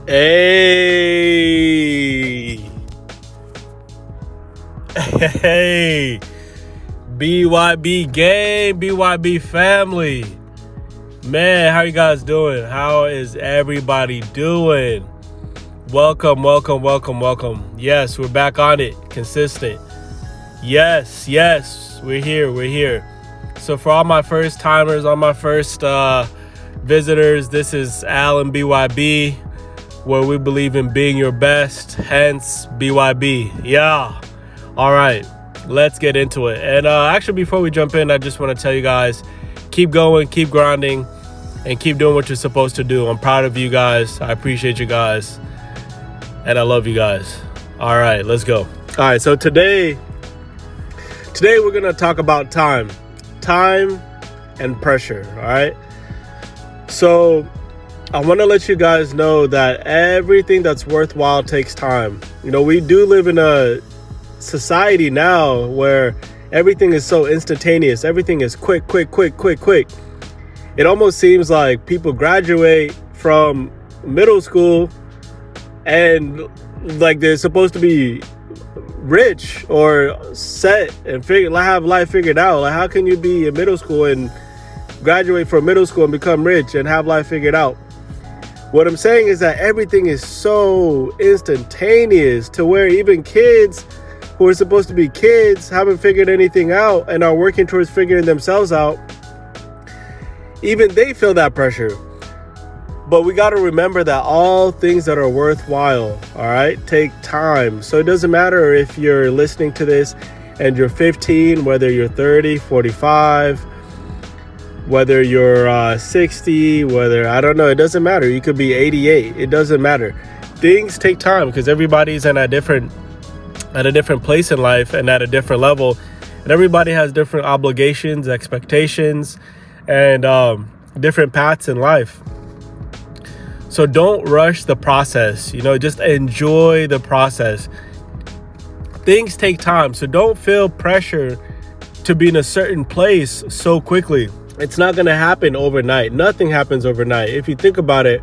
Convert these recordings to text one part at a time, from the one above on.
Hey, hey, BYB gang, BYB family. Man, how you guys doing? How is everybody doing? Welcome. Yes, we're back on it, consistent. Yes, we're here. So for all my first timers, all my first visitors, this is Alan BYB, where we believe in being your best, hence BYB. Yeah. All right, let's get into it. And actually, before we jump in, I just want to tell you guys, keep going, keep grinding, and keep doing what you're supposed to do. I'm proud of you guys. I appreciate you guys. And I love you guys. All right, let's go. All right, so today we're going to talk about time and pressure, all right? So I want to let you guys know that everything that's worthwhile takes time. You know, we do live in a society now where everything is so instantaneous. Everything is quick. It almost seems like people graduate from middle school and like they're supposed to be rich or set and have life figured out. Like, how can you be in middle school and graduate from middle school and become rich and have life figured out? What I'm saying is that everything is so instantaneous to where even kids who are supposed to be kids haven't figured anything out and are working towards figuring themselves out. Even they feel that pressure. But we got to remember that all things that are worthwhile, all right, take time. So it doesn't matter if you're listening to this and you're 15, whether you're 30, 45, whether you're 60, I don't know, it doesn't matter. You could be 88. It doesn't matter. Things take time because everybody's at a different place in life and at a different level. And everybody has different obligations, expectations, and different paths in life. So don't rush the process, just enjoy the process. Things take time, so don't feel pressure to be in a certain place so quickly. It's not going to happen overnight. Nothing happens overnight. If you think about it,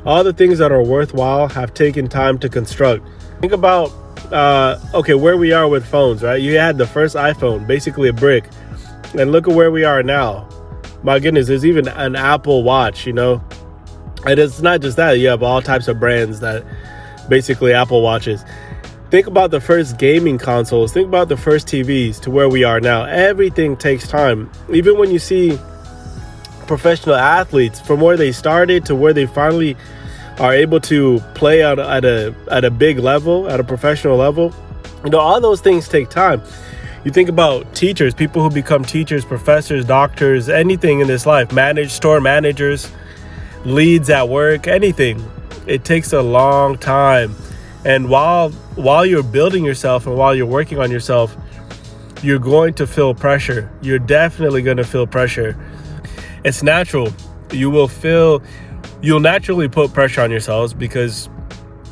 all the things that are worthwhile have taken time to construct. Think about, where we are with phones, right? You had the first iPhone, basically a brick, and look at where we are now. My goodness, there's even an Apple Watch, And it's not just that. You have all types of brands that basically Apple Watches. Think about the first gaming consoles. Think about the first TVs to where we are now. Everything takes time. Even when you see professional athletes, from where they started to where they finally are able to play at a big level, at a professional level, all those things take time. You think about teachers, people who become teachers, professors, doctors, anything in this life, store managers, leads at work, anything. It takes a long time. And while you're building yourself and while you're working on yourself, you're going to feel pressure. You're definitely going to feel pressure. It's natural. You'll naturally put pressure on yourselves because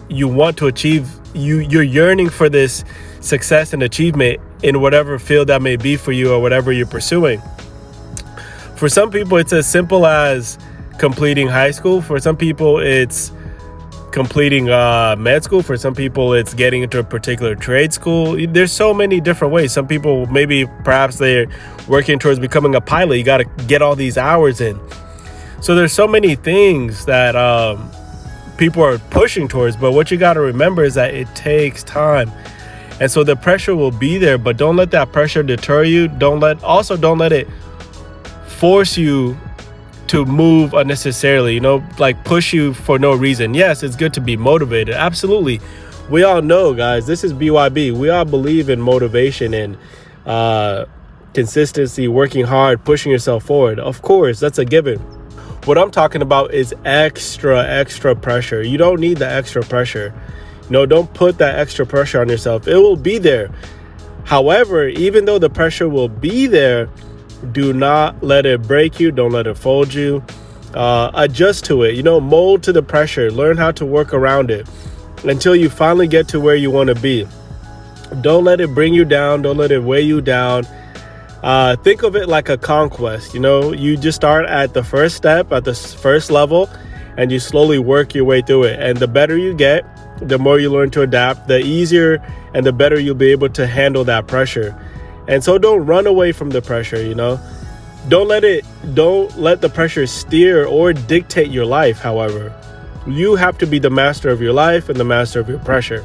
you want to achieve, you're yearning for this success and achievement in whatever field that may be for you or whatever you're pursuing. For some people, it's as simple as completing high school. For some people, it's completing med school. For some people, it's getting into a particular trade school. There's so many different ways. Some people, perhaps they're working towards becoming a pilot. You got to get all these hours in. So there's so many things that people are pushing towards. But what you got to remember is that it takes time. And so the pressure will be there, but don't let that pressure deter you. Don't let it force you to move unnecessarily, like push you for no reason. Yes, it's good to be motivated. Absolutely. We all know, guys, this is BYB. We all believe in motivation and consistency, working hard, pushing yourself forward. Of course, that's a given. What I'm talking about is extra pressure. You don't need the extra pressure. Don't put that extra pressure on yourself. It will be there. However, even though the pressure will be there, do not let it break you. Don't let it fold you. Adjust to it. Mold to the pressure. Learn how to work around it until you finally get to where you want to be. Don't let it bring you down. Don't let it weigh you down. Think of it like a conquest. You just start at the first step, at the first level, and you slowly work your way through it. And the better you get, the more you learn to adapt, the easier and the better you'll be able to handle that pressure. And so don't run away from the pressure, Don't let the pressure steer or dictate your life, however. You have to be the master of your life and the master of your pressure.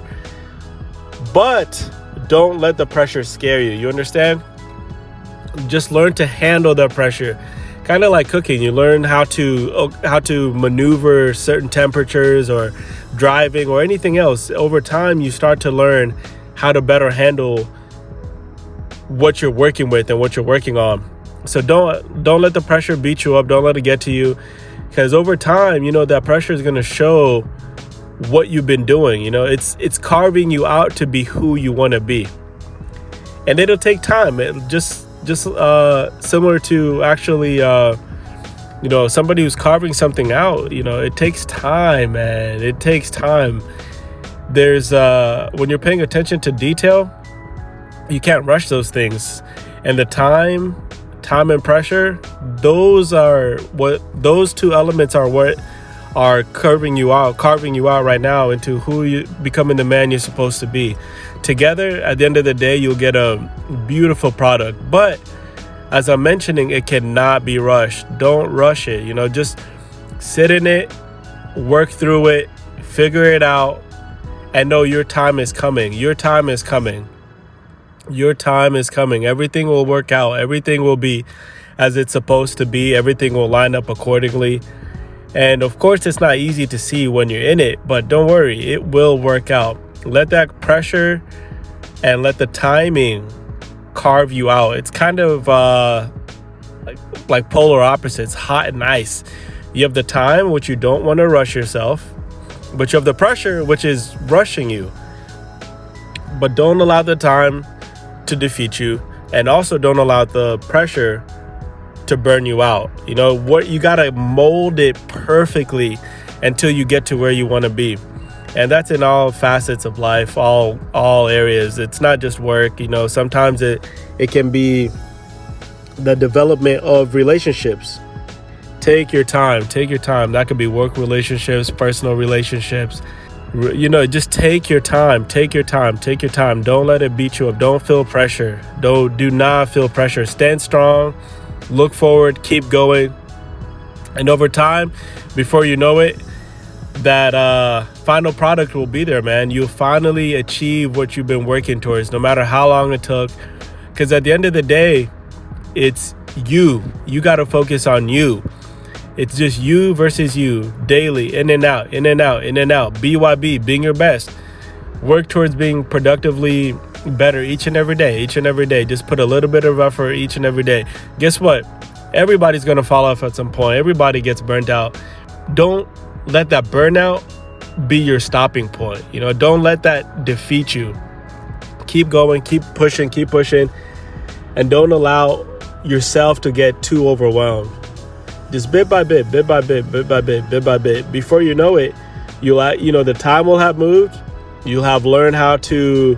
But don't let the pressure scare you. You understand? Just learn to handle the pressure. Kind of like cooking. You learn how to maneuver certain temperatures or driving or anything else. Over time, you start to learn how to better handle what you're working with and what you're working on. So don't let the pressure beat you up. Don't let it get to you, because over time, that pressure is going to show what you've been doing. It's carving you out to be who you want to be, and it'll take time. Just similar to actually, somebody who's carving something out. It takes time, man. It takes time. There's when you're paying attention to detail, you can't rush those things, and the time and pressure, those two elements are what are carving you out right now into who you becoming, the man you're supposed to be. Together, at the end of the day, you'll get a beautiful product. But as I'm mentioning, it cannot be rushed. Don't rush it. Just sit in it, work through it, figure it out, and know your time is coming. Your time is coming. Your time is coming. Everything will work out. Everything will be as it's supposed to be. Everything will line up accordingly. And of course, it's not easy to see when you're in it, but don't worry, it will work out. Let that pressure and let the timing carve you out. It's kind of like polar opposites, hot and ice. You have the time, which you don't want to rush yourself, but you have the pressure, which is rushing you. But don't allow the time to defeat you, and also don't allow the pressure to burn you out. You gotta mold it perfectly until you get to where you want to be, and that's in all facets of life, all areas. It's not just work. Sometimes it can be the development of relationships. Take your time. That could be work relationships, personal relationships. Just take your time. Don't let it beat you up. Don't feel pressure. Do not feel pressure. Stand strong, look forward, keep going. And over time, before you know it, that final product will be there, man. You'll finally achieve what you've been working towards, no matter how long it took. Because at the end of the day, it's you. You got to focus on you. It's just you versus you daily, in and out. BYB, being your best. Work towards being productively better each and every day. Just put a little bit of effort each and every day. Guess what? Everybody's going to fall off at some point. Everybody gets burnt out. Don't let that burnout be your stopping point. Don't let that defeat you. Keep going, keep pushing, and don't allow yourself to get too overwhelmed. Just bit by bit. Before you know it, the time will have moved. You'll have learned how to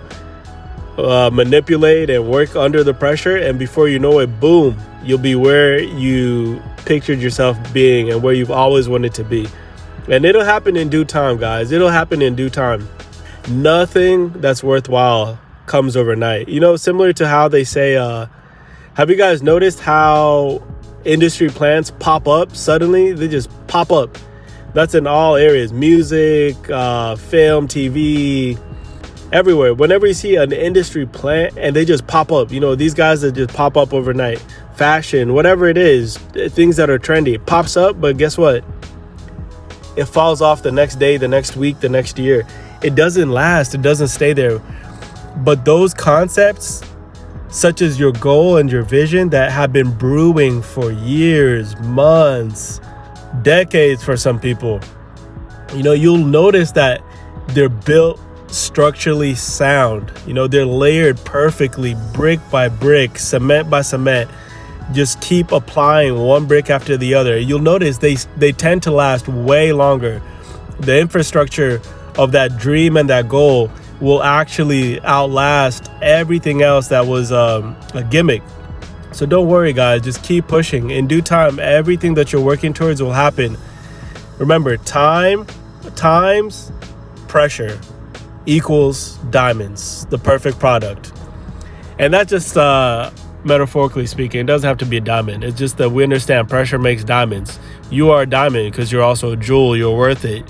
manipulate and work under the pressure. And before you know it, boom, you'll be where you pictured yourself being and where you've always wanted to be. And it'll happen in due time, guys. It'll happen in due time. Nothing that's worthwhile comes overnight. Similar to how they say, have you guys noticed how industry plants pop up suddenly? They just pop up. That's in all areas: music, film, TV, everywhere. Whenever you see an industry plant and they just pop up, these guys that just pop up overnight. Fashion, whatever it is, things that are trendy, it pops up, but guess what? It falls off the next day, the next week, the next year. It doesn't last. It doesn't stay there. But those concepts, such as your goal and your vision, that have been brewing for years, months, decades for some people, you'll notice that they're built structurally sound. They're layered perfectly, brick by brick, cement by cement. Just keep applying one brick after the other. You'll notice they tend to last way longer. The infrastructure of that dream and that goal will actually outlast everything else that was a gimmick. So don't worry, guys. Just keep pushing. In due time, everything that you're working towards will happen. Remember, time times pressure equals diamonds, the perfect product. And that's just metaphorically speaking. It doesn't have to be a diamond. It's just that we understand pressure makes diamonds. You are a diamond because you're also a jewel. You're worth it.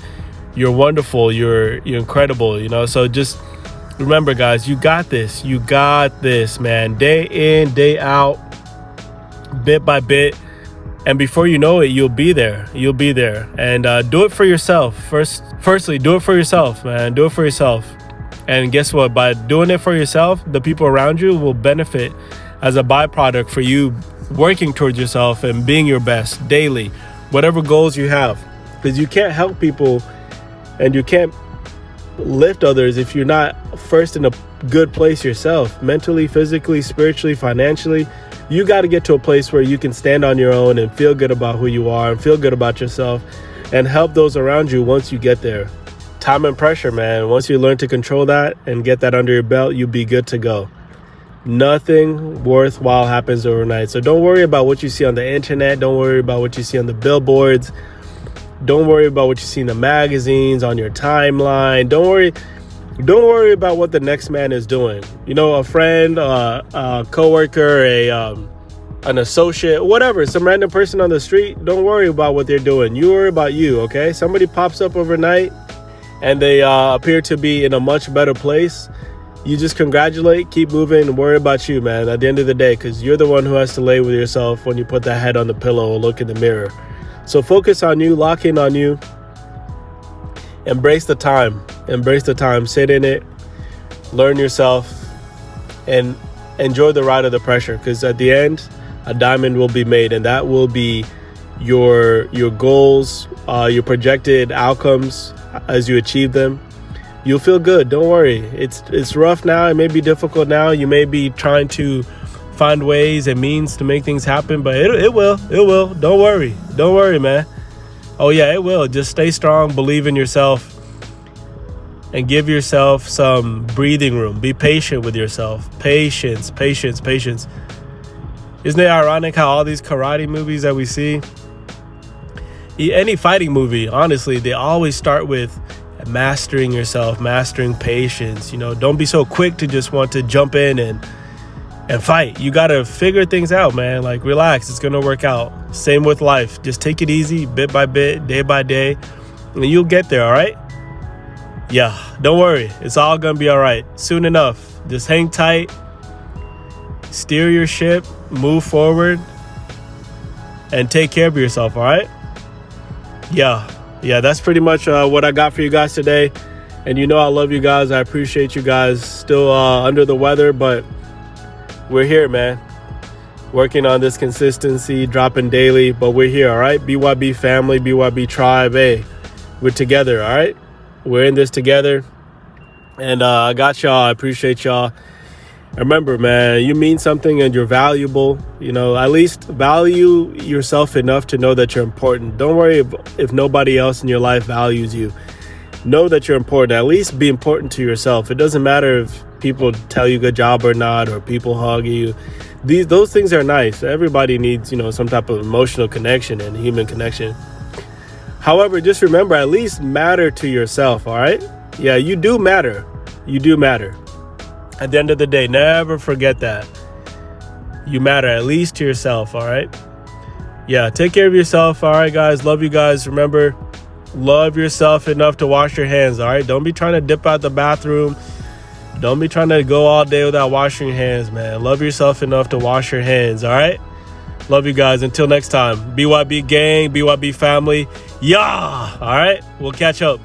You're wonderful. You're incredible. So just remember, guys, you got this. You got this, man. Day in, day out, bit by bit. And before you know it, you'll be there. You'll be there. And do it for yourself. Firstly, do it for yourself, man. Do it for yourself. And guess what? By doing it for yourself, the people around you will benefit as a byproduct for you working towards yourself and being your best daily, whatever goals you have. Because you can't help people and you can't lift others if you're not first in a good place yourself, mentally, physically, spiritually, financially. You got to get to a place where you can stand on your own and feel good about who you are and feel good about yourself and help those around you once you get there. Time and pressure, man. Once you learn to control that and get that under your belt, you'll be good to go. Nothing worthwhile happens overnight. So don't worry about what you see on the internet. Don't worry about what you see on the billboards. Don't worry about what you see in the magazines, on your timeline. Don't worry about what the next man is doing. A friend, a coworker, an associate, whatever, some random person on the street. Don't worry about what they're doing. You worry about you, okay? Somebody pops up overnight and they appear to be in a much better place. You just congratulate, keep moving, and worry about you, man, at the end of the day, because you're the one who has to lay with yourself when you put that head on the pillow or look in the mirror. So focus on you, lock in on you. Embrace the time. Sit in it, learn yourself, and enjoy the ride of the pressure, because at the end, a diamond will be made, and that will be your goals, your projected outcomes as you achieve them. You'll feel good. Don't worry. It's rough now. It may be difficult now. You may be trying to find ways and means to make things happen, but it will. Don't worry, man. Oh yeah, it will. Just stay strong, believe in yourself, and give yourself some breathing room. Be patient with yourself. Patience. Isn't it ironic how all these karate movies that we see, any fighting movie, honestly, they always start with mastering yourself, mastering patience. Don't be so quick to just want to jump in and fight. You got to figure things out, man. Like, relax. It's going to work out. Same with life. Just take it easy, bit by bit, day by day, and you'll get there, all right? Yeah, don't worry. It's all going to be all right. Soon enough. Just hang tight. Steer your ship. Move forward. And take care of yourself, all right? Yeah, that's pretty much what I got for you guys today. And I love you guys. I appreciate you guys. Still under the weather, but we're here, man. Working on this consistency, dropping daily, but we're here, all right? BYB family, BYB tribe. Hey, we're together, all right? We're in this together. And I got y'all. I appreciate y'all. Remember, man, you mean something and you're valuable. At least value yourself enough to know that you're important. Don't worry if nobody else in your life values you. Know that you're important. At least be important to yourself. It doesn't matter if people tell you good job or not, or people hug you. Those things are nice. Everybody needs, some type of emotional connection and human connection. However, just remember, at least matter to yourself, all right? Yeah, you do matter. You do matter. At the end of the day, never forget that. You matter, at least to yourself, all right? Yeah, take care of yourself, all right, guys? Love you guys. Remember, love yourself enough to wash your hands, all right? Don't be trying to dip out the bathroom. Don't be trying to go all day without washing your hands, man. Love yourself enough to wash your hands, all right? Love you guys. Until next time, BYB gang, BYB family. Yeah, all right? We'll catch up.